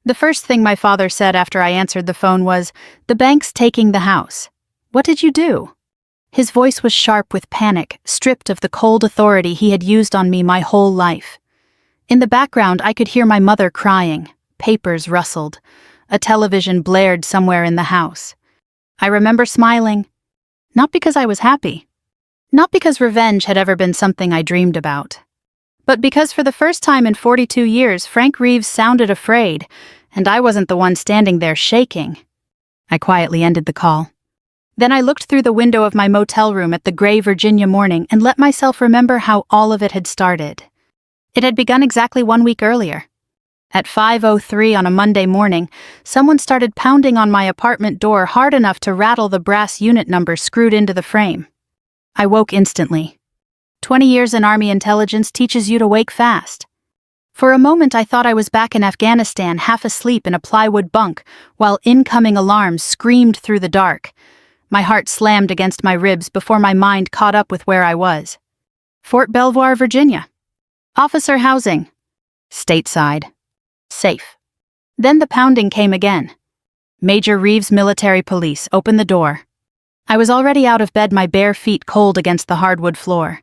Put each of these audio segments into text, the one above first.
The first thing my father said after I answered the phone was, "The bank's taking the house. What did you do?" His voice was sharp with panic, stripped of the cold authority he had used on me my whole life. In the background, I could hear my mother crying. Papers rustled. A television blared somewhere in the house. I remember smiling. Not because I was happy. Not because revenge had ever been something I dreamed about. But because for the first time in 42 years, Frank Reeves sounded afraid, and I wasn't the one standing there shaking. I quietly ended the call. Then I looked through the window of my motel room at the gray Virginia morning and let myself remember how all of it had started. It had begun exactly 1 week earlier. At 5:03 on a Monday morning, someone started pounding on my apartment door hard enough to rattle the brass unit number screwed into the frame. I woke instantly. 20 years in Army intelligence teaches you to wake fast. For a moment I thought I was back in Afghanistan, half asleep in a plywood bunk, while incoming alarms screamed through the dark. My heart slammed against my ribs before my mind caught up with where I was. Fort Belvoir, Virginia. Officer housing. Stateside. Safe. Then the pounding came again. Major Reeves Military Police, open the door. I was already out of bed, my bare feet cold against the hardwood floor.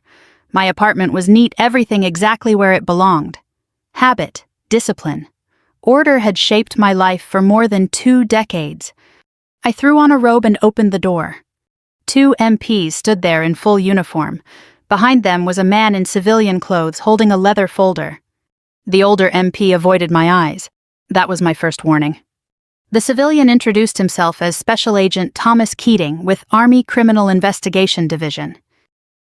My apartment was neat, everything exactly where it belonged. Habit, discipline, order had shaped my life for more than 2 decades. I threw on a robe and opened the door. 2 MPs stood there in full uniform. Behind them was a man in civilian clothes holding a leather folder. The older MP avoided my eyes. That was my first warning. The civilian introduced himself as Special Agent Thomas Keating with Army Criminal Investigation Division.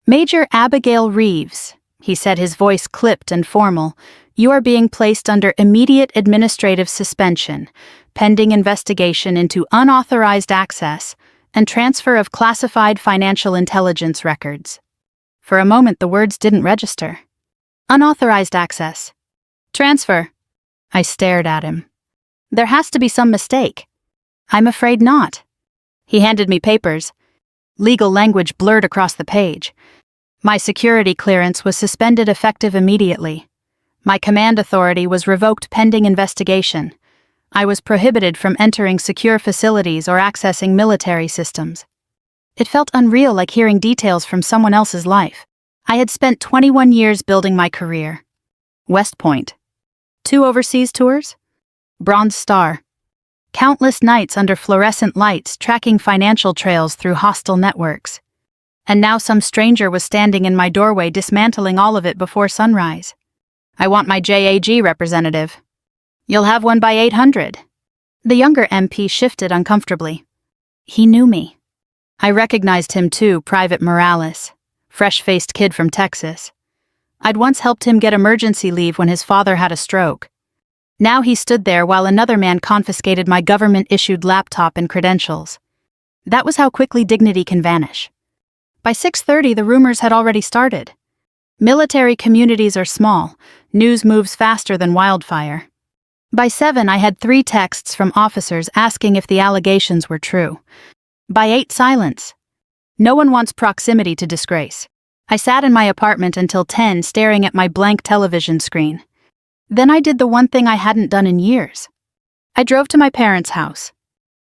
"Major Abigail Reeves," he said, his voice clipped and formal, "you are being placed under immediate administrative suspension, pending investigation into unauthorized access and transfer of classified financial intelligence records." For a moment the words didn't register. Unauthorized access. Transfer. I stared at him. There has to be some mistake. I'm afraid not. He handed me papers. Legal language blurred across the page. My security clearance was suspended effective immediately. My command authority was revoked pending investigation. I was prohibited from entering secure facilities or accessing military systems. It felt unreal, like hearing details from someone else's life. I had spent 21 years building my career. West Point. 2 overseas tours? Bronze Star. Countless nights under fluorescent lights tracking financial trails through hostile networks. And now some stranger was standing in my doorway dismantling all of it before sunrise. "I want my JAG representative." "You'll have one by 800. The younger MP shifted uncomfortably. He knew me. I recognized him too, Private Morales, fresh-faced kid from Texas. I'd once helped him get emergency leave when his father had a stroke. Now he stood there while another man confiscated my government-issued laptop and credentials. That was how quickly dignity can vanish. By 6:30, the rumors had already started. Military communities are small. News moves faster than wildfire. By 7, I had 3 texts from officers asking if the allegations were true. By 8, silence. No one wants proximity to disgrace. I sat in my apartment until 10, staring at my blank television screen. Then I did the one thing I hadn't done in years. I drove to my parents' house.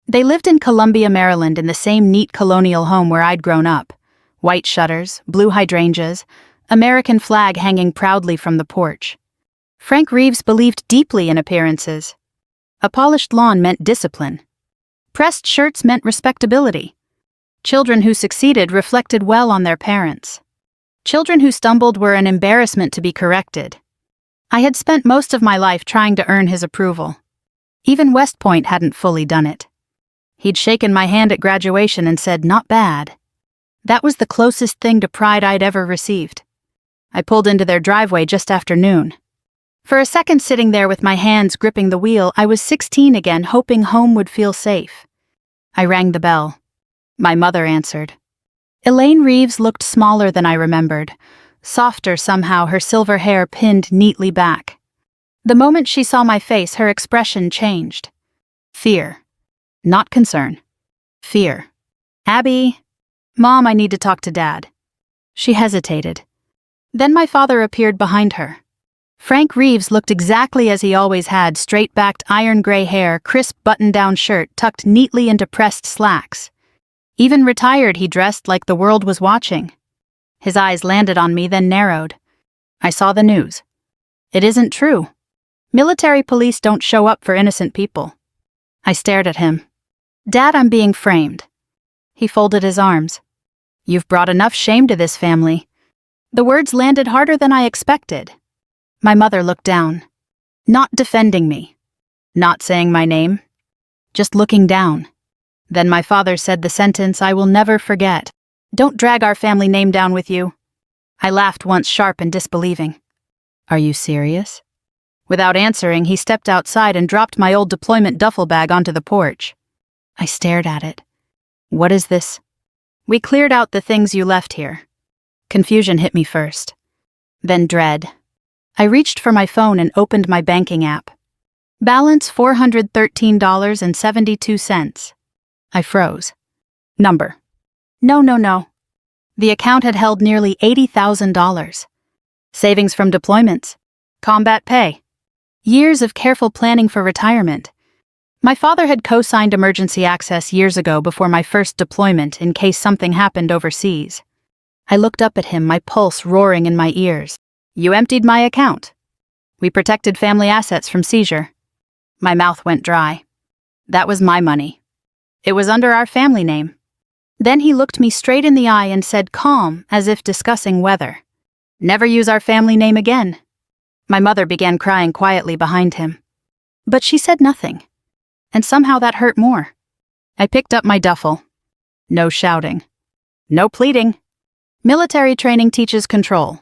They lived in Columbia, Maryland, in the same neat colonial home where I'd grown up. White shutters, blue hydrangeas, American flag hanging proudly from the porch. Frank Reeves believed deeply in appearances. A polished lawn meant discipline. Pressed shirts meant respectability. Children who succeeded reflected well on their parents. Children who stumbled were an embarrassment to be corrected. I had spent most of my life trying to earn his approval. Even West Point hadn't fully done it. He'd shaken my hand at graduation and said, "Not bad." That was the closest thing to pride I'd ever received. I pulled into their driveway just after noon. For a second, sitting there with my hands gripping the wheel, I was 16 again, hoping home would feel safe. I rang the bell. My mother answered. Elaine Reeves looked smaller than I remembered, softer somehow, her silver hair pinned neatly back. The moment she saw my face, her expression changed. Fear. Not concern. Fear. "Abby." "Mom, I need to talk to Dad." She hesitated. Then my father appeared behind her. Frank Reeves looked exactly as he always had, straight-backed iron gray hair, crisp button-down shirt tucked neatly into pressed slacks. Even retired, he dressed like the world was watching. His eyes landed on me, then narrowed. I saw the news. It isn't true. Military police don't show up for innocent people. I stared at him. Dad, I'm being framed. He folded his arms. You've brought enough shame to this family. The words landed harder than I expected. My mother looked down. Not defending me. Not saying my name. Just looking down. Then my father said the sentence I will never forget. Don't drag our family name down with you. I laughed once, sharp and disbelieving. Are you serious? Without answering, he stepped outside and dropped my old deployment duffel bag onto the porch. I stared at it. What is this? We cleared out the things you left here. Confusion hit me first. Then dread. I reached for my phone and opened my banking app. Balance $413.72. I froze. Number. No. The account had held nearly $80,000. Savings from deployments. Combat pay. Years of careful planning for retirement. My father had co-signed emergency access years ago before my first deployment in case something happened overseas. I looked up at him, my pulse roaring in my ears. You emptied my account. We protected family assets from seizure. My mouth went dry. That was my money. It was under our family name. Then he looked me straight in the eye and said, calm, as if discussing weather. Never use our family name again. My mother began crying quietly behind him. But she said nothing. And somehow that hurt more. I picked up my duffel. No shouting. No pleading. Military training teaches control.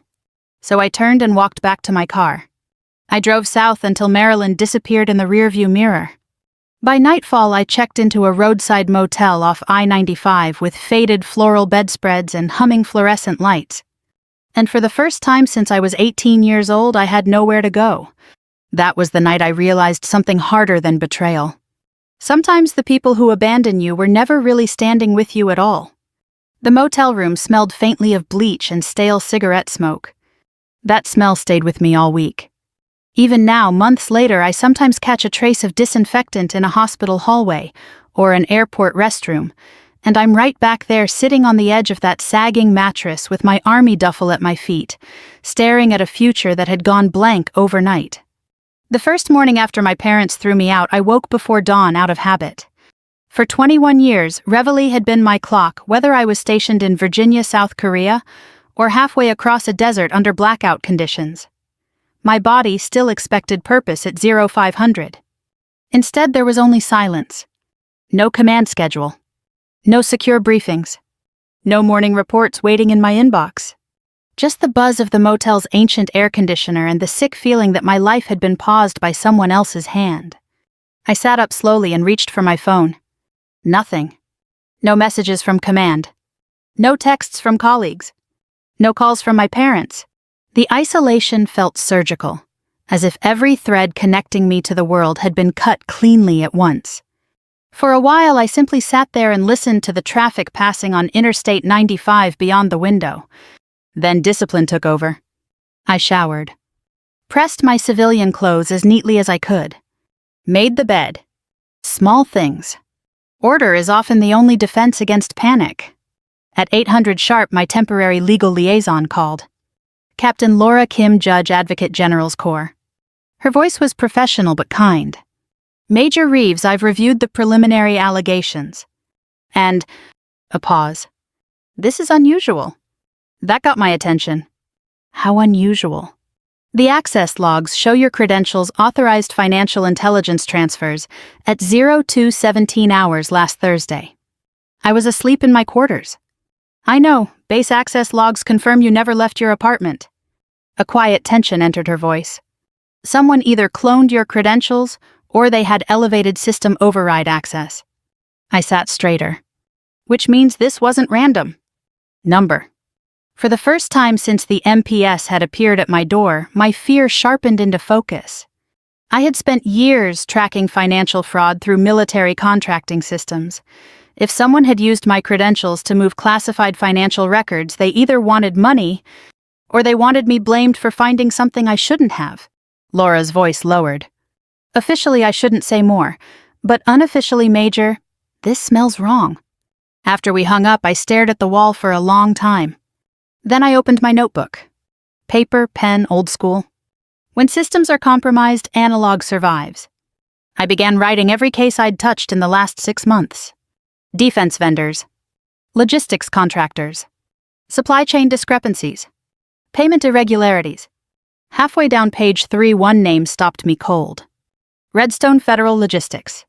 So I turned and walked back to my car. I drove south until Maryland disappeared in the rearview mirror. By nightfall, I checked into a roadside motel off I-95 with faded floral bedspreads and humming fluorescent lights. And for the first time since I was 18 years old, I had nowhere to go. That was the night I realized something harder than betrayal. Sometimes the people who abandon you were never really standing with you at all. The motel room smelled faintly of bleach and stale cigarette smoke. That smell stayed with me all week. Even now, months later, I sometimes catch a trace of disinfectant in a hospital hallway or an airport restroom, and I'm right back there sitting on the edge of that sagging mattress with my army duffel at my feet, staring at a future that had gone blank overnight. The first morning after my parents threw me out, I woke before dawn out of habit. For 21 years, reveille had been my clock, whether I was stationed in Virginia, South Korea, or halfway across a desert under blackout conditions. My body still expected purpose at 0500. Instead, there was only silence. No command schedule. No secure briefings. No morning reports waiting in my inbox. Just the buzz of the motel's ancient air conditioner and the sick feeling that my life had been paused by someone else's hand. I sat up slowly and reached for my phone. Nothing. No messages from command. No texts from colleagues. No calls from my parents. The isolation felt surgical, as if every thread connecting me to the world had been cut cleanly at once. For a while, I simply sat there and listened to the traffic passing on Interstate 95 beyond the window. Then discipline took over. I showered. Pressed my civilian clothes as neatly as I could. Made the bed. Small things. Order is often the only defense against panic. At 800 sharp, my temporary legal liaison called. Captain Laura Kim, Judge Advocate General's Corps. Her voice was professional but kind. Major Reeves, I've reviewed the preliminary allegations. And, a pause. This is unusual. That got my attention. How unusual. The access logs show your credentials authorized financial intelligence transfers at 02:17 hours last Thursday. I was asleep in my quarters. I know, base access logs confirm you never left your apartment. A quiet tension entered her voice. Someone either cloned your credentials or they had elevated system override access. I sat straighter. Which means this wasn't random. Number. For the first time since the MPS had appeared at my door, my fear sharpened into focus. I had spent years tracking financial fraud through military contracting systems. If someone had used my credentials to move classified financial records, they either wanted money Or they wanted me blamed for finding something I shouldn't have. Laura's voice lowered. Officially, I shouldn't say more, but unofficially, Major, this smells wrong. After we hung up, I stared at the wall for a long time. Then I opened my notebook. Paper, pen, old school. When systems are compromised, analog survives. I began writing every case I'd touched in the last 6 months. Defense vendors. Logistics contractors. Supply chain discrepancies. Payment irregularities. Halfway down page 3, one name stopped me cold. Redstone Federal Logistics.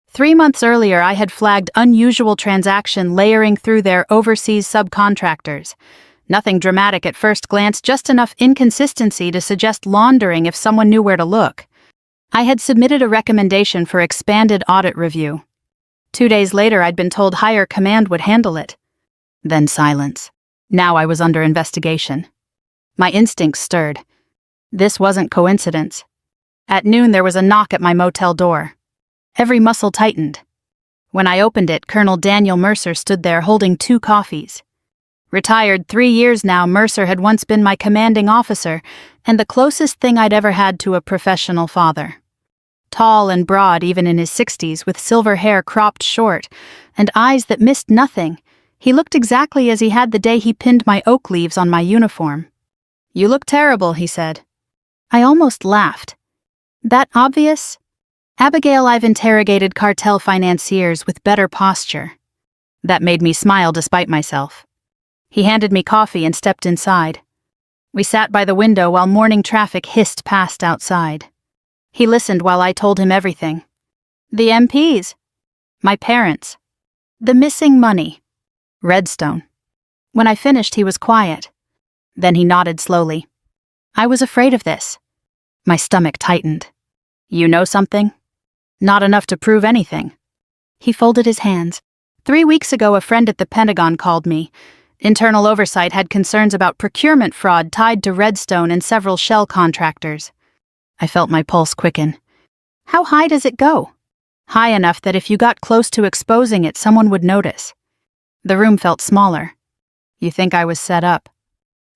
3 months earlier, I had flagged unusual transaction layering through their overseas subcontractors. Nothing dramatic at first glance, just enough inconsistency to suggest laundering if someone knew where to look. I had submitted a recommendation for expanded audit review. 2 days later, I'd been told higher command would handle it. Then silence. Now I was under investigation. My instincts stirred. This wasn't coincidence. At noon, there was a knock at my motel door. Every muscle tightened. When I opened it, Colonel Daniel Mercer stood there holding 2 coffees. Retired 3 years now, Mercer had once been my commanding officer and the closest thing I'd ever had to a professional father. Tall and broad even in his 60s, with silver hair cropped short and eyes that missed nothing, he looked exactly as he had the day he pinned my oak leaves on my uniform. "You look terrible," he said. I almost laughed. That obvious? Abigail, I've interrogated cartel financiers with better posture. That made me smile despite myself. He handed me coffee and stepped inside. We sat by the window while morning traffic hissed past outside. He listened while I told him everything. The MPs. My parents. The missing money. Redstone. When I finished, he was quiet. Then he nodded slowly. I was afraid of this. My stomach tightened. You know something? Not enough to prove anything. He folded his hands. 3 weeks ago, a friend at the Pentagon called me. Internal oversight had concerns about procurement fraud tied to Redstone and several shell contractors. I felt my pulse quicken. How high does it go? High enough that if you got close to exposing it, someone would notice. The room felt smaller. You think I was set up?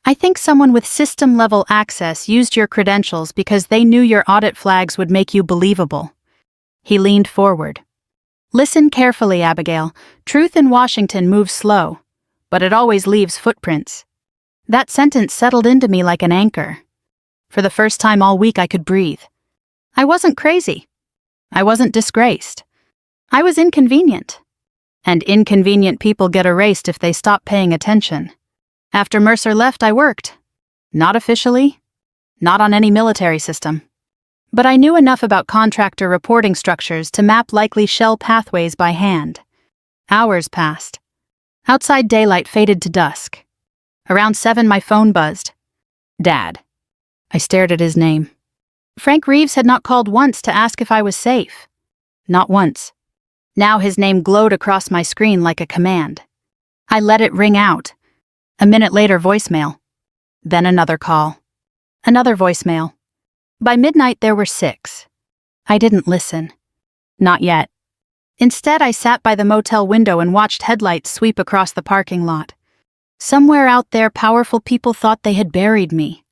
I think someone with system-level access used your credentials because they knew your audit flags would make you believable. He leaned forward. Listen carefully, Abigail. Truth in Washington moves slow, but it always leaves footprints. That sentence settled into me like an anchor. For the first time all week, I could breathe. I wasn't crazy. I wasn't disgraced. I was inconvenient. And inconvenient people get erased if they stop paying attention. After Mercer left, I worked. Not officially. Not on any military system. But I knew enough about contractor reporting structures to map likely shell pathways by hand. Hours passed. Outside daylight faded to dusk. Around 7, my phone buzzed. Dad. I stared at his name. Frank Reeves had not called once to ask if I was safe. Not once. Now his name glowed across my screen like a command. I let it ring out. A minute later, voicemail. Then another call. Another voicemail. By midnight, there were 6. I didn't listen. Not yet. Instead, I sat by the motel window and watched headlights sweep across the parking lot. Somewhere out there, powerful people thought they had buried me.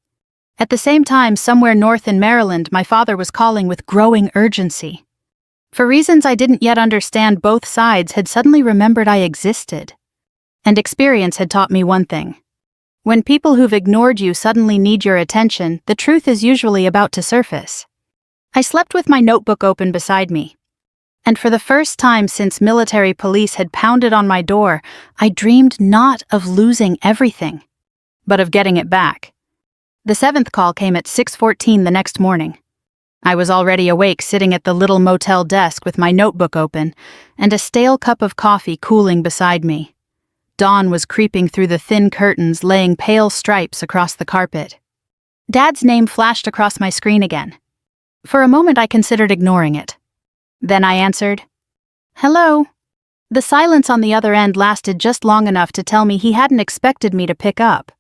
At the same time, somewhere north in Maryland, my father was calling with growing urgency. For reasons I didn't yet understand, both sides had suddenly remembered I existed. And experience had taught me one thing. When people who've ignored you suddenly need your attention, the truth is usually about to surface. I slept with my notebook open beside me. And for the first time since military police had pounded on my door, I dreamed not of losing everything, but of getting it back. The 7th call came at 6:14 the next morning. I was already awake, sitting at the little motel desk with my notebook open and a stale cup of coffee cooling beside me. Dawn was creeping through the thin curtains, laying pale stripes across the carpet. Dad's name flashed across my screen again. For a moment, I considered ignoring it. Then I answered, "Hello." The silence on the other end lasted just long enough to tell me he hadn't expected me to pick up.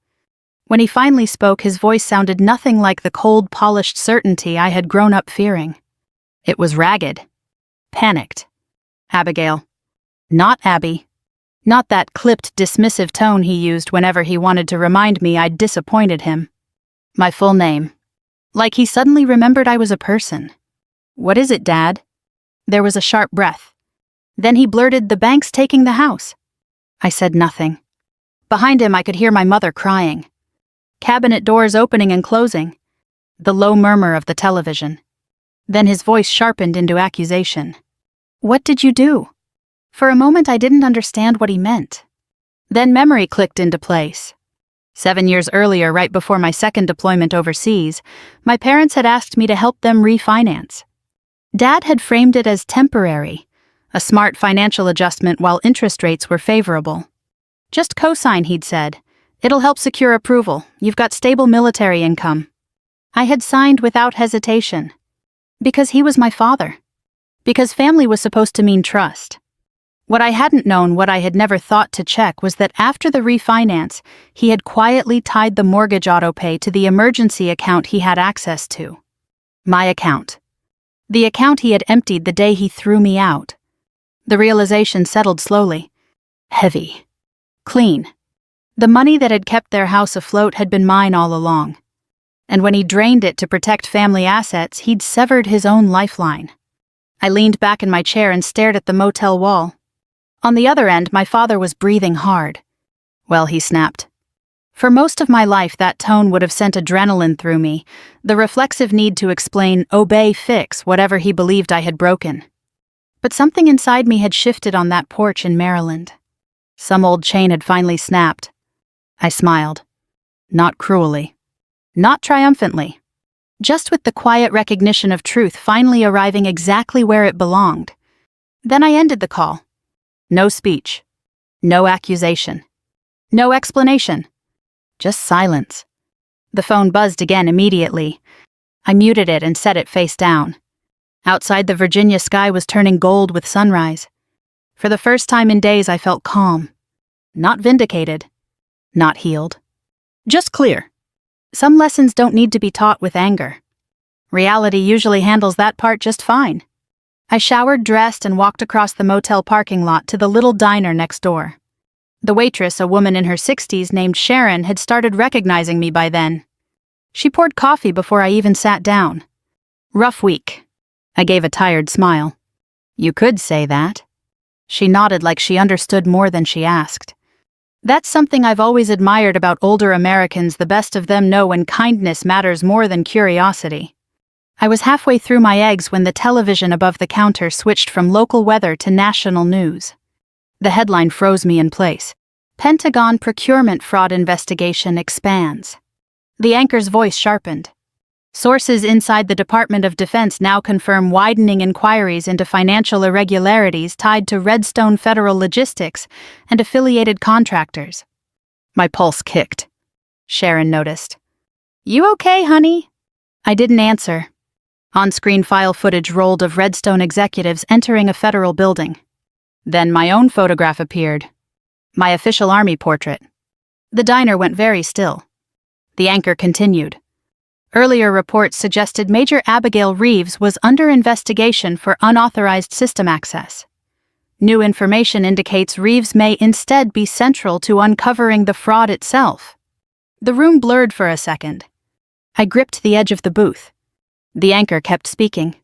When he finally spoke, his voice sounded nothing like the cold, polished certainty I had grown up fearing. It was ragged. Panicked. "Abigail." Not Abby. Not that clipped, dismissive tone he used whenever he wanted to remind me I'd disappointed him. My full name. Like he suddenly remembered I was a person. "What is it, Dad?" There was a sharp breath. Then he blurted, "The bank's taking the house." I said nothing. Behind him I could hear my mother crying. Cabinet doors opening and closing. The low murmur of the television. Then his voice sharpened into accusation. "What did you do?" For a moment I didn't understand what he meant. Then memory clicked into place. 7 years earlier, right before my second deployment overseas, my parents had asked me to help them refinance. Dad had framed it as temporary, a smart financial adjustment while interest rates were favorable. "Just co-sign," he'd said. "It'll help secure approval. You've got stable military income." I had signed without hesitation. Because he was my father. Because family was supposed to mean trust. What I hadn't known, what I had never thought to check, was that after the refinance, he had quietly tied the mortgage autopay to the emergency account he had access to. My account. The account he had emptied the day he threw me out. The realization settled slowly. Heavy. Clean. The money that had kept their house afloat had been mine all along. And when he drained it to protect family assets, he'd severed his own lifeline. I leaned back in my chair and stared at the motel wall. On the other end, my father was breathing hard. "Well," he snapped. For most of my life, that tone would have sent adrenaline through me, the reflexive need to explain, obey, fix whatever he believed I had broken. But something inside me had shifted on that porch in Maryland. Some old chain had finally snapped. I smiled. Not cruelly. Not triumphantly. Just with the quiet recognition of truth finally arriving exactly where it belonged. Then I ended the call. No speech. No accusation. No explanation. Just silence. The phone buzzed again immediately. I muted it and set it face down. Outside, the Virginia sky was turning gold with sunrise. For the first time in days, I felt calm. Not vindicated. Not healed. Just clear. Some lessons don't need to be taught with anger. Reality usually handles that part just fine. I showered, dressed, and walked across the motel parking lot to the little diner next door. The waitress, a woman in her 60s named Sharon, had started recognizing me by then. She poured coffee before I even sat down. "Rough week." I gave a tired smile. "You could say that." She nodded like she understood more than she asked. That's something I've always admired about older Americans. The best of them know when kindness matters more than curiosity. I was halfway through my eggs when the television above the counter switched from local weather to national news. The headline froze me in place. "Pentagon Procurement Fraud Investigation Expands." The anchor's voice sharpened. "Sources inside the Department of Defense now confirm widening inquiries into financial irregularities tied to Redstone Federal Logistics and affiliated contractors." My pulse kicked. Sharon noticed. "You okay, honey?" I didn't answer. On-screen file footage rolled of Redstone executives entering a federal building. Then my own photograph appeared. My official army portrait. The diner went very still. The anchor continued. Earlier reports suggested Major Abigail Reeves was under investigation for unauthorized system access. New information indicates Reeves may instead be central to uncovering the fraud itself. The room blurred for a second. I gripped the edge of the booth. The anchor kept speaking.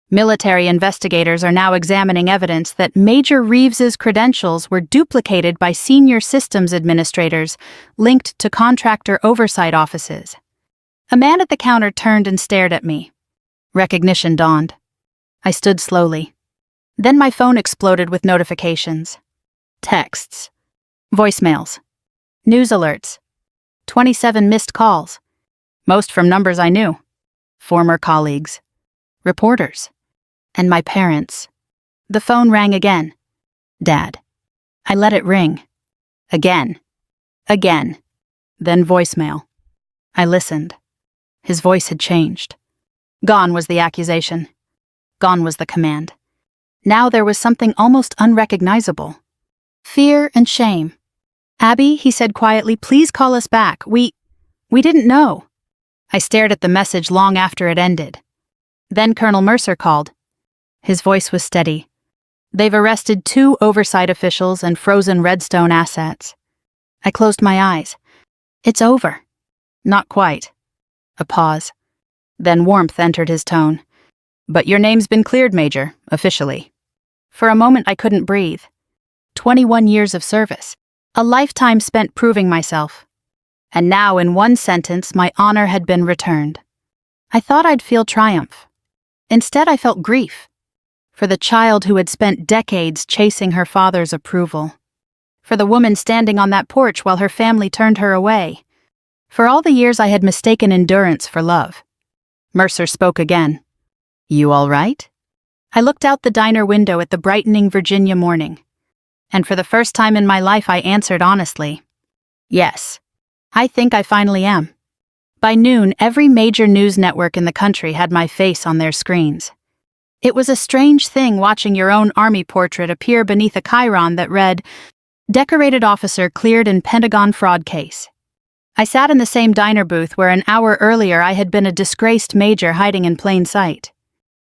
"Military investigators are now examining evidence that Major Reeves's credentials were duplicated by senior systems administrators linked to contractor oversight offices." A man at the counter turned and stared at me. Recognition dawned. I stood slowly. Then my phone exploded with notifications. Texts. Voicemails. News alerts. 27 missed calls. Most from numbers I knew. Former colleagues. Reporters. And my parents. The phone rang again. Dad. I let it ring. Again. Again. Then voicemail. I listened. His voice had changed. Gone was the accusation. Gone was the command. Now there was something almost unrecognizable. Fear and shame. "Abby," he said quietly, "please call us back. We didn't know." I stared at the message long after it ended. Then Colonel Mercer called. His voice was steady. They've arrested 2 oversight officials and frozen Redstone assets. I closed my eyes. It's over. Not quite. A pause. Then warmth entered his tone. But your name's been cleared, Major, officially. For a moment I couldn't breathe. 21 years of service. A lifetime spent proving myself. And now, in one sentence, my honor had been returned. I thought I'd feel triumph. Instead, I felt grief. For the child who had spent decades chasing her father's approval. For the woman standing on that porch while her family turned her away. For all the years I had mistaken endurance for love. Mercer spoke again. You all right? I looked out the diner window at the brightening Virginia morning. And for the first time in my life I answered honestly. Yes. I think I finally am. By noon, every major news network in the country had my face on their screens. It was a strange thing watching your own army portrait appear beneath a chyron that read, Decorated Officer Cleared in Pentagon Fraud Case. I sat in the same diner booth where an hour earlier I had been a disgraced major hiding in plain sight.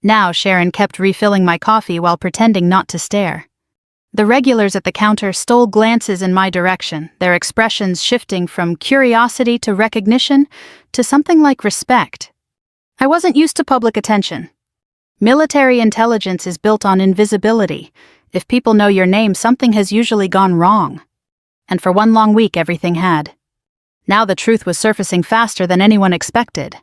Now Sharon kept refilling my coffee while pretending not to stare. The regulars at the counter stole glances in my direction, their expressions shifting from curiosity to recognition to something like respect. I wasn't used to public attention. Military intelligence is built on invisibility. If people know your name, something has usually gone wrong. And for one long week, everything had. Now the truth was surfacing faster than anyone expected.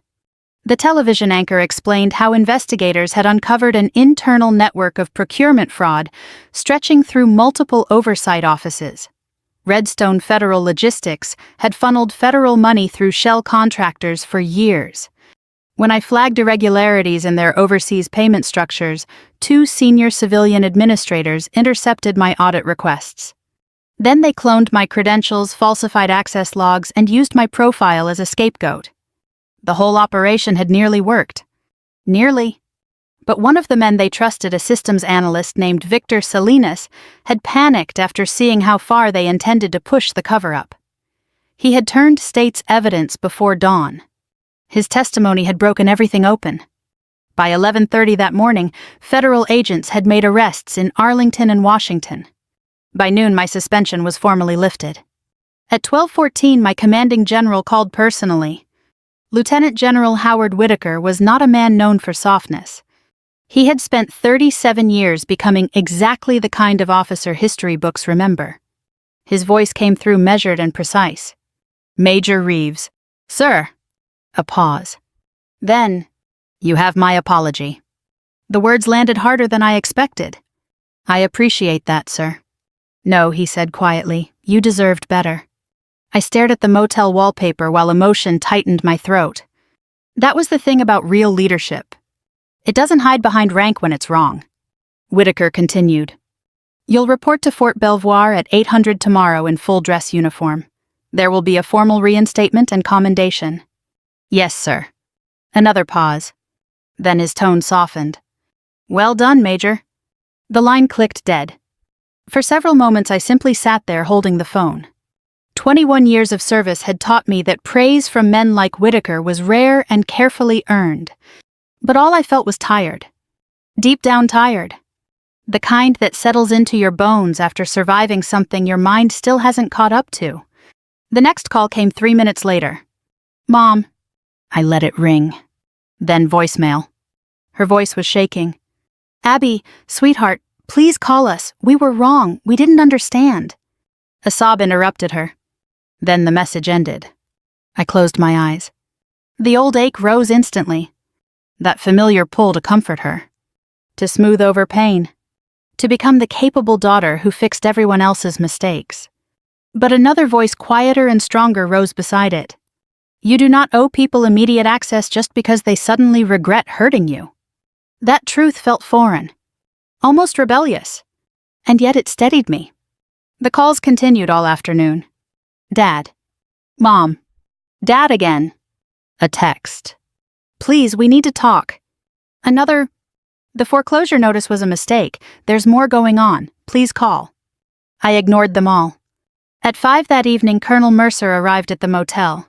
The television anchor explained how investigators had uncovered an internal network of procurement fraud stretching through multiple oversight offices. Redstone Federal Logistics had funneled federal money through shell contractors for years. When I flagged irregularities in their overseas payment structures, 2 senior civilian administrators intercepted my audit requests. Then they cloned my credentials, falsified access logs, and used my profile as a scapegoat. The whole operation had nearly worked. Nearly. But one of the men they trusted, a systems analyst named Victor Salinas, had panicked after seeing how far they intended to push the cover-up. He had turned state's evidence before dawn. His testimony had broken everything open. By 11:30 that morning, federal agents had made arrests in Arlington and Washington. By noon, my suspension was formally lifted. At 12:14, my commanding general called personally. Lieutenant General Howard Whitaker was not a man known for softness. He had spent 37 years becoming exactly the kind of officer history books remember. His voice came through measured and precise. Major Reeves. Sir. A pause. Then, you have my apology. The words landed harder than I expected. I appreciate that, sir. No, he said quietly, you deserved better. I stared at the motel wallpaper while emotion tightened my throat. That was the thing about real leadership. It doesn't hide behind rank when it's wrong. Whitaker continued. You'll report to Fort Belvoir at 800 tomorrow in full dress uniform. There will be a formal reinstatement and commendation. Yes, sir. Another pause. Then his tone softened. Well done, Major. The line clicked dead. For several moments I simply sat there holding the phone. 21 years of service had taught me that praise from men like Whitaker was rare and carefully earned. But all I felt was tired. Deep down tired. The kind that settles into your bones after surviving something your mind still hasn't caught up to. The next call came 3 minutes later. Mom. I let it ring. Then voicemail. Her voice was shaking. Abby, sweetheart, please call us. We were wrong. We didn't understand. A sob interrupted her. Then the message ended. I closed my eyes. The old ache rose instantly. That familiar pull to comfort her. To smooth over pain. To become the capable daughter who fixed everyone else's mistakes. But another voice quieter and stronger rose beside it. You do not owe people immediate access just because they suddenly regret hurting you. That truth felt foreign. Almost rebellious. And yet it steadied me. The calls continued all afternoon. Dad. Mom. Dad again. A text. Please, we need to talk. Another. The foreclosure notice was a mistake. There's more going on. Please call. I ignored them all. At 5 that evening, Colonel Mercer arrived at the motel.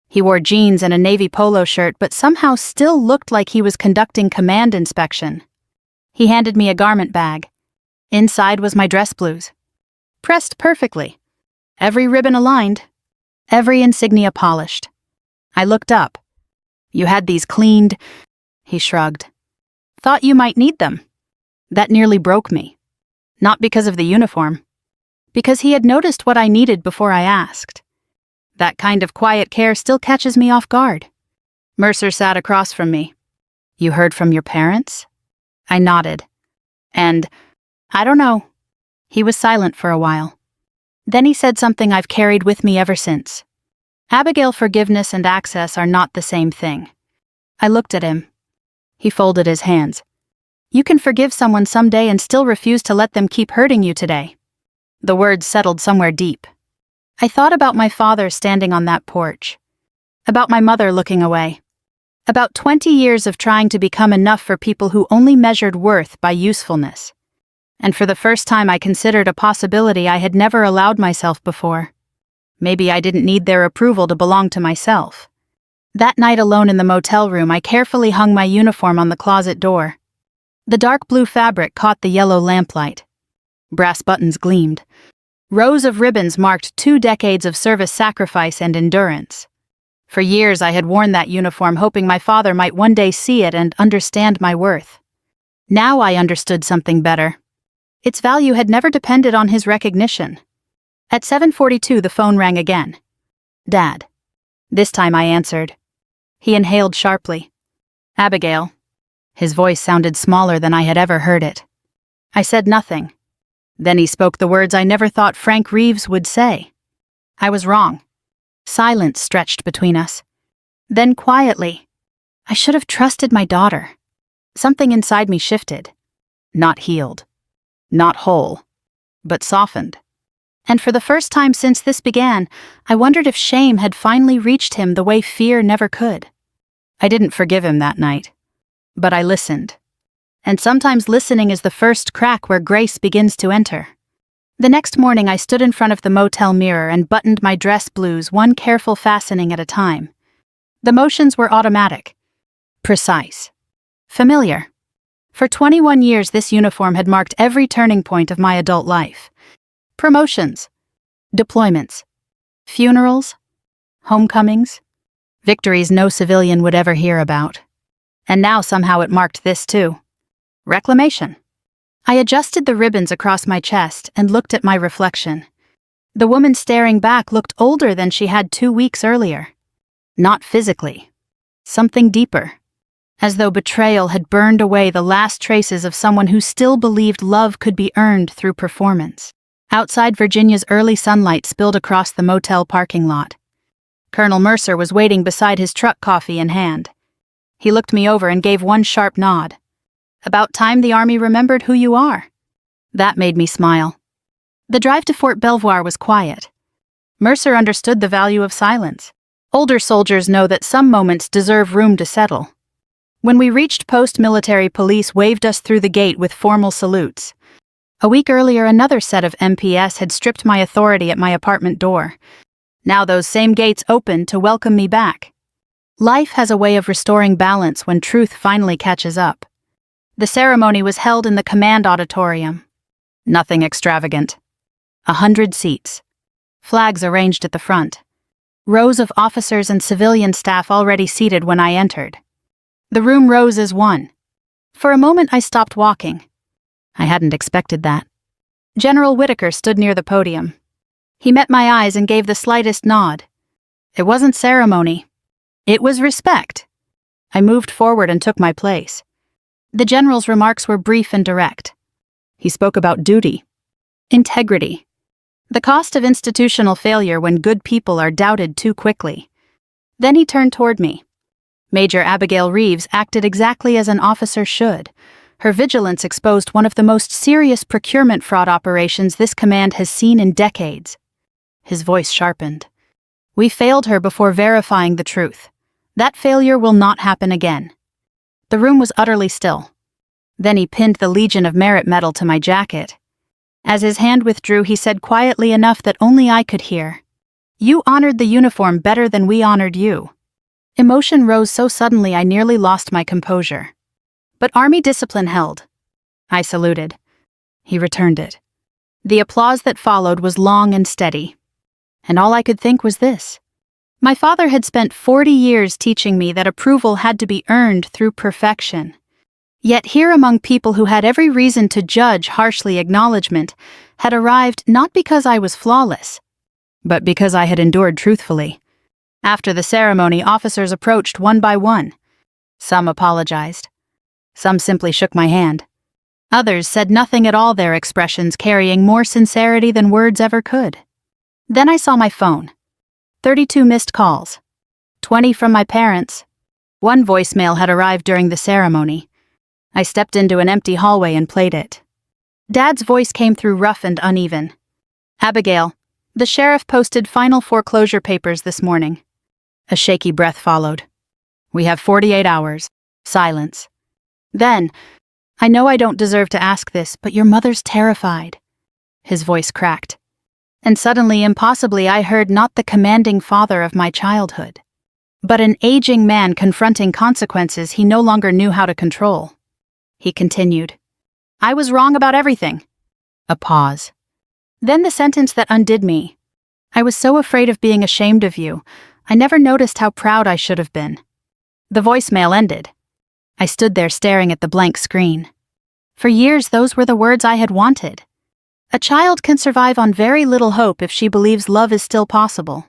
He wore jeans and a navy polo shirt, but somehow still looked like he was conducting command inspection. He handed me a garment bag. Inside was my dress blues. Pressed perfectly. Every ribbon aligned. Every insignia polished. I looked up. You had these cleaned, he shrugged. Thought you might need them. That nearly broke me. Not because of the uniform. Because he had noticed what I needed before I asked. That kind of quiet care still catches me off guard. Mercer sat across from me. You heard from your parents? I nodded. And, I don't know. He was silent for a while. Then he said something I've carried with me ever since. Abigail, forgiveness and access are not the same thing. I looked at him. He folded his hands. You can forgive someone someday and still refuse to let them keep hurting you today. The words settled somewhere deep. I thought about my father standing on that porch. About my mother looking away. About 20 years of trying to become enough for people who only measured worth by usefulness. And for the first time I considered a possibility I had never allowed myself before. Maybe I didn't need their approval to belong to myself. That night alone in the motel room, I carefully hung my uniform on the closet door. The dark blue fabric caught the yellow lamplight. Brass buttons gleamed. Rows of ribbons marked 2 decades of service, sacrifice, and endurance. For years I had worn that uniform hoping my father might one day see it and understand my worth. Now I understood something better. Its value had never depended on his recognition. At 7:42 the phone rang again. Dad. This time I answered. He inhaled sharply. Abigail. His voice sounded smaller than I had ever heard it. I said nothing. Then he spoke the words I never thought Frank Reeves would say. I was wrong. Silence stretched between us. Then quietly, I should have trusted my daughter. Something inside me shifted. Not healed. Not whole. But softened. And for the first time since this began, I wondered if shame had finally reached him the way fear never could. I didn't forgive him that night. But I listened. And sometimes listening is the first crack where grace begins to enter. The next morning I stood in front of the motel mirror and buttoned my dress blues, one careful fastening at a time. The motions were automatic. Precise. Familiar. For 21 years this uniform had marked every turning point of my adult life. Promotions. Deployments. Funerals. Homecomings. Victories no civilian would ever hear about. And now somehow it marked this too. Reclamation. I adjusted the ribbons across my chest and looked at my reflection. The woman staring back looked older than she had 2 weeks earlier. Not physically. Something deeper. As though betrayal had burned away the last traces of someone who still believed love could be earned through performance. Outside, Virginia's early sunlight spilled across the motel parking lot. Colonel Mercer was waiting beside his truck, coffee in hand. He looked me over and gave one sharp nod. About time the Army remembered who you are. That made me smile. The drive to Fort Belvoir was quiet. Mercer understood the value of silence. Older soldiers know that some moments deserve room to settle. When we reached post, military police waved us through the gate with formal salutes. A week earlier, another set of MPS had stripped my authority at my apartment door. Now those same gates opened to welcome me back. Life has a way of restoring balance when truth finally catches up. The ceremony was held in the command auditorium. Nothing extravagant. 100 seats. Flags arranged at the front. Rows of officers and civilian staff already seated when I entered. The room rose as one. For a moment I stopped walking. I hadn't expected that. General Whitaker stood near the podium. He met my eyes and gave the slightest nod. It wasn't ceremony. It was respect. I moved forward and took my place. The general's remarks were brief and direct. He spoke about duty, integrity, the cost of institutional failure when good people are doubted too quickly. Then he turned toward me. Major Abigail Reeves acted exactly as an officer should. Her vigilance exposed one of the most serious procurement fraud operations this command has seen in decades. His voice sharpened. We failed her before verifying the truth. That failure will not happen again. The room was utterly still. Then he pinned the Legion of Merit medal to my jacket. As his hand withdrew, he said quietly enough that only I could hear, "You honored the uniform better than we honored you." Emotion rose so suddenly I nearly lost my composure. But Army discipline held. I saluted. He returned it. The applause that followed was long and steady. And all I could think was this. My father had spent 40 years teaching me that approval had to be earned through perfection. Yet here among people who had every reason to judge harshly acknowledgement had arrived not because I was flawless, but because I had endured truthfully. After the ceremony, officers approached one by one. Some apologized. Some simply shook my hand. Others said nothing at all, their expressions carrying more sincerity than words ever could. Then I saw my phone. 32 missed calls. 20 from my parents. One voicemail had arrived during the ceremony. I stepped into an empty hallway and played it. Dad's voice came through rough and uneven. Abigail, the sheriff posted final foreclosure papers this morning. A shaky breath followed. We have 48 hours. Silence. Then, I know I don't deserve to ask this, but your mother's terrified. His voice cracked. And suddenly, impossibly, I heard not the commanding father of my childhood, but an aging man confronting consequences he no longer knew how to control. He continued. I was wrong about everything. A pause. Then the sentence that undid me. I was so afraid of being ashamed of you, I never noticed how proud I should have been. The voicemail ended. I stood there staring at the blank screen. For years, those were the words I had wanted. A child can survive on very little hope if she believes love is still possible.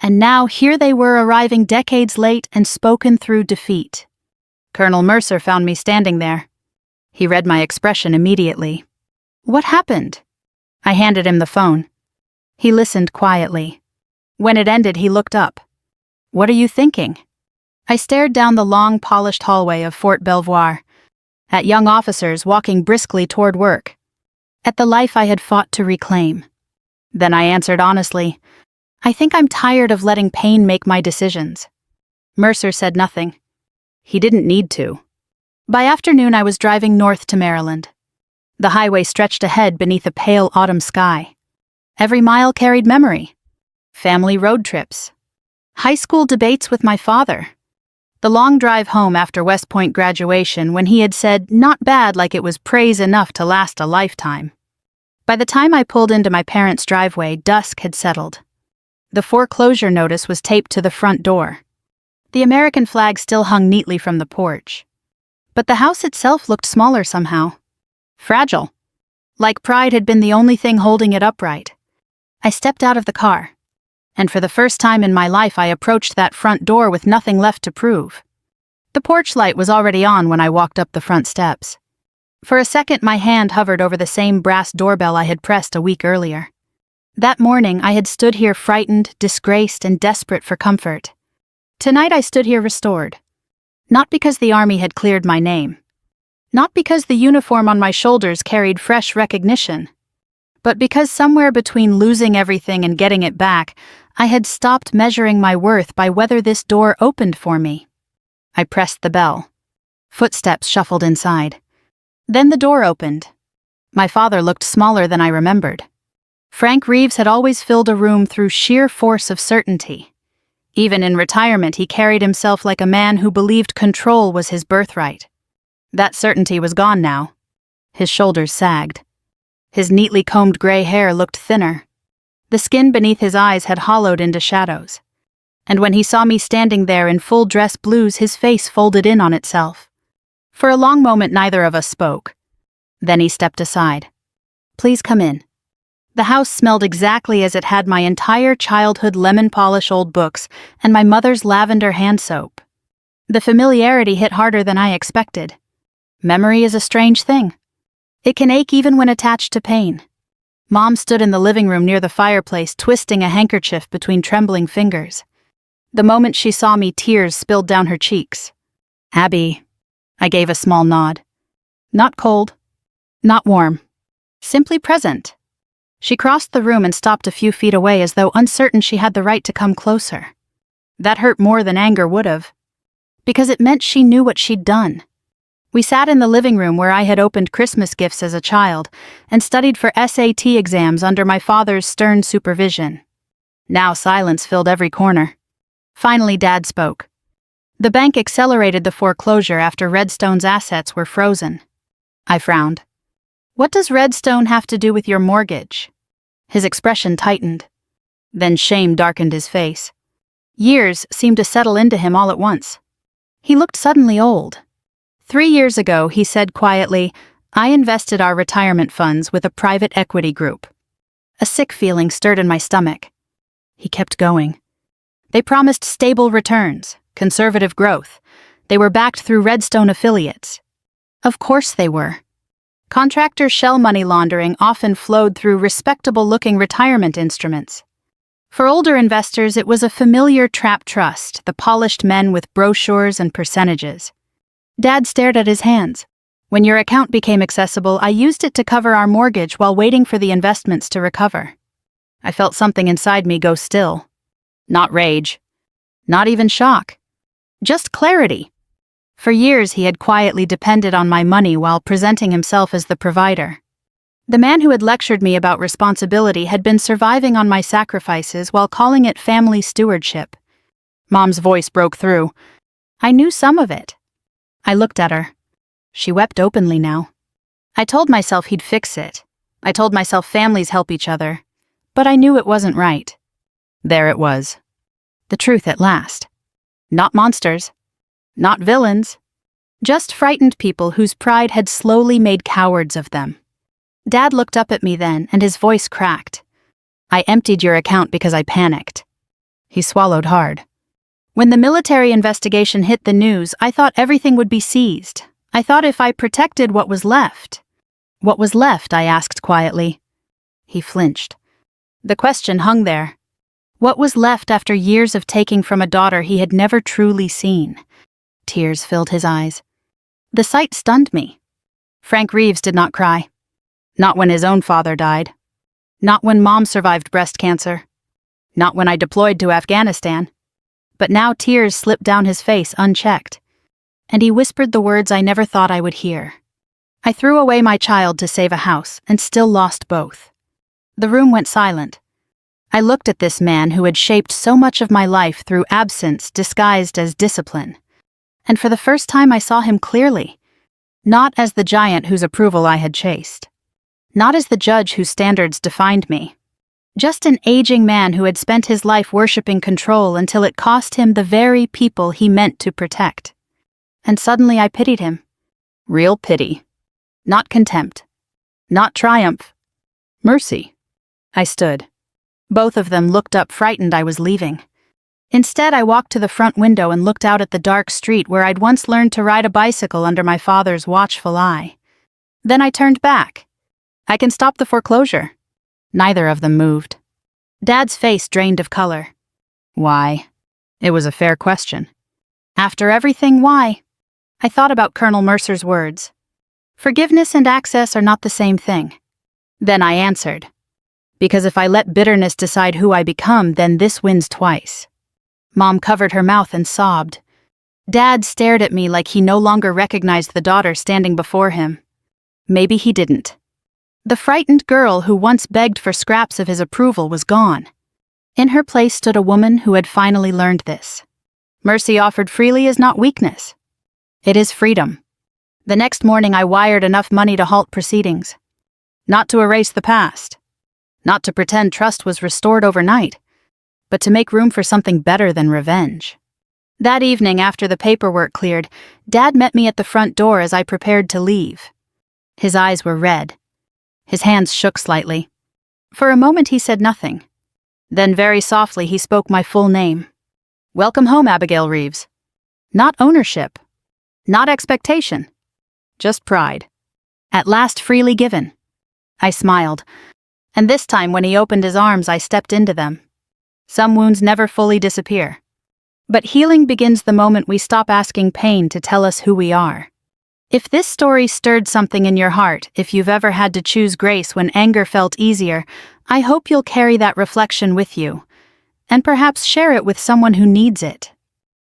And now here they were arriving decades late and spoken through defeat. Colonel Mercer found me standing there. He read my expression immediately. What happened? I handed him the phone. He listened quietly. When it ended, he looked up. What are you thinking? I stared down the long, polished hallway of Fort Belvoir, at young officers walking briskly toward work, at the life I had fought to reclaim. Then I answered honestly, I think I'm tired of letting pain make my decisions. Mercer said nothing. He didn't need to. By afternoon, I was driving north to Maryland. The highway stretched ahead beneath a pale autumn sky. Every mile carried memory. Family road trips. High school debates with my father. The long drive home after West Point graduation when he had said, not bad, like it was praise enough to last a lifetime. By the time I pulled into my parents' driveway, dusk had settled. The foreclosure notice was taped to the front door. The American flag still hung neatly from the porch. But the house itself looked smaller somehow. Fragile. Like pride had been the only thing holding it upright. I stepped out of the car. And for the first time in my life, I approached that front door with nothing left to prove. The porch light was already on when I walked up the front steps. For a second, my hand hovered over the same brass doorbell I had pressed a week earlier. That morning, I had stood here frightened, disgraced, and desperate for comfort. Tonight, I stood here restored. Not because the army had cleared my name. Not because the uniform on my shoulders carried fresh recognition. But because somewhere between losing everything and getting it back, I had stopped measuring my worth by whether this door opened for me. I pressed the bell. Footsteps shuffled inside. Then the door opened. My father looked smaller than I remembered. Frank Reeves had always filled a room through sheer force of certainty. Even in retirement, he carried himself like a man who believed control was his birthright. That certainty was gone now. His shoulders sagged. His neatly combed gray hair looked thinner. The skin beneath his eyes had hollowed into shadows. And when he saw me standing there in full dress blues, his face folded in on itself. For a long moment, neither of us spoke. Then he stepped aside. Please come in. The house smelled exactly as it had my entire childhood lemon polish old books and my mother's lavender hand soap. The familiarity hit harder than I expected. Memory is a strange thing. It can ache even when attached to pain. Mom stood in the living room near the fireplace, twisting a handkerchief between trembling fingers. The moment she saw me, tears spilled down her cheeks. Abby. I gave a small nod. Not cold. Not warm. Simply present. She crossed the room and stopped a few feet away as though uncertain she had the right to come closer. That hurt more than anger would have. Because it meant she knew what she'd done. We sat in the living room where I had opened Christmas gifts as a child and studied for SAT exams under my father's stern supervision. Now silence filled every corner. Finally, Dad spoke. The bank accelerated the foreclosure after Redstone's assets were frozen. I frowned. What does Redstone have to do with your mortgage? His expression tightened. Then shame darkened his face. Years seemed to settle into him all at once. He looked suddenly old. 3 years ago, he said quietly, I invested our retirement funds with a private equity group. A sick feeling stirred in my stomach. He kept going. They promised stable returns, conservative growth. They were backed through Redstone affiliates. Of course they were. Contractor shell money laundering often flowed through respectable-looking retirement instruments. For older investors, it was a familiar trap trust, the polished men with brochures and percentages. Dad stared at his hands. When your account became accessible, I used it to cover our mortgage while waiting for the investments to recover. I felt something inside me go still. Not rage. Not even shock. Just clarity. For years, he had quietly depended on my money while presenting himself as the provider. The man who had lectured me about responsibility had been surviving on my sacrifices while calling it family stewardship. Mom's voice broke through. I knew some of it. I looked at her. She wept openly now. I told myself he'd fix it. I told myself families help each other. But I knew it wasn't right. There it was. The truth at last. Not monsters. Not villains. Just frightened people whose pride had slowly made cowards of them. Dad looked up at me then, and his voice cracked. I emptied your account because I panicked. He swallowed hard. When the military investigation hit the news, I thought everything would be seized. I thought if I protected what was left. What was left, I asked quietly. He flinched. The question hung there. What was left after years of taking from a daughter he had never truly seen? Tears filled his eyes. The sight stunned me. Frank Reeves did not cry. Not when his own father died. Not when Mom survived breast cancer. Not when I deployed to Afghanistan. But now tears slipped down his face unchecked. And he whispered the words I never thought I would hear. I threw away my child to save a house and still lost both. The room went silent. I looked at this man who had shaped so much of my life through absence disguised as discipline. And for the first time I saw him clearly. Not as the giant whose approval I had chased. Not as the judge whose standards defined me. Just an aging man who had spent his life worshipping control until it cost him the very people he meant to protect. And suddenly I pitied him. Real pity. Not contempt. Not triumph. Mercy. I stood. Both of them looked up frightened I was leaving. Instead, I walked to the front window and looked out at the dark street where I'd once learned to ride a bicycle under my father's watchful eye. Then I turned back. I can stop the foreclosure. Neither of them moved. Dad's face drained of color. Why? It was a fair question. After everything, why? I thought about Colonel Mercer's words. Forgiveness and access are not the same thing. Then I answered. Because if I let bitterness decide who I become, then this wins twice. Mom covered her mouth and sobbed. Dad stared at me like he no longer recognized the daughter standing before him. Maybe he didn't. The frightened girl who once begged for scraps of his approval was gone. In her place stood a woman who had finally learned this. Mercy offered freely is not weakness. It is freedom. The next morning I wired enough money to halt proceedings. Not to erase the past. Not to pretend trust was restored overnight. But to make room for something better than revenge. That evening, after the paperwork cleared, Dad met me at the front door as I prepared to leave. His eyes were red. His hands shook slightly. For a moment he said nothing. Then very softly he spoke my full name. Welcome home, Abigail Reeves. Not ownership. Not expectation. Just pride. At last freely given. I smiled. And this time when he opened his arms I stepped into them. Some wounds never fully disappear. But healing begins the moment we stop asking pain to tell us who we are. If this story stirred something in your heart, if you've ever had to choose grace when anger felt easier, I hope you'll carry that reflection with you, and perhaps share it with someone who needs it.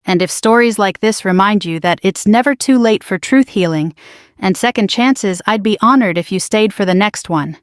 And if stories like this remind you that it's never too late for truth healing and second chances, I'd be honored if you stayed for the next one.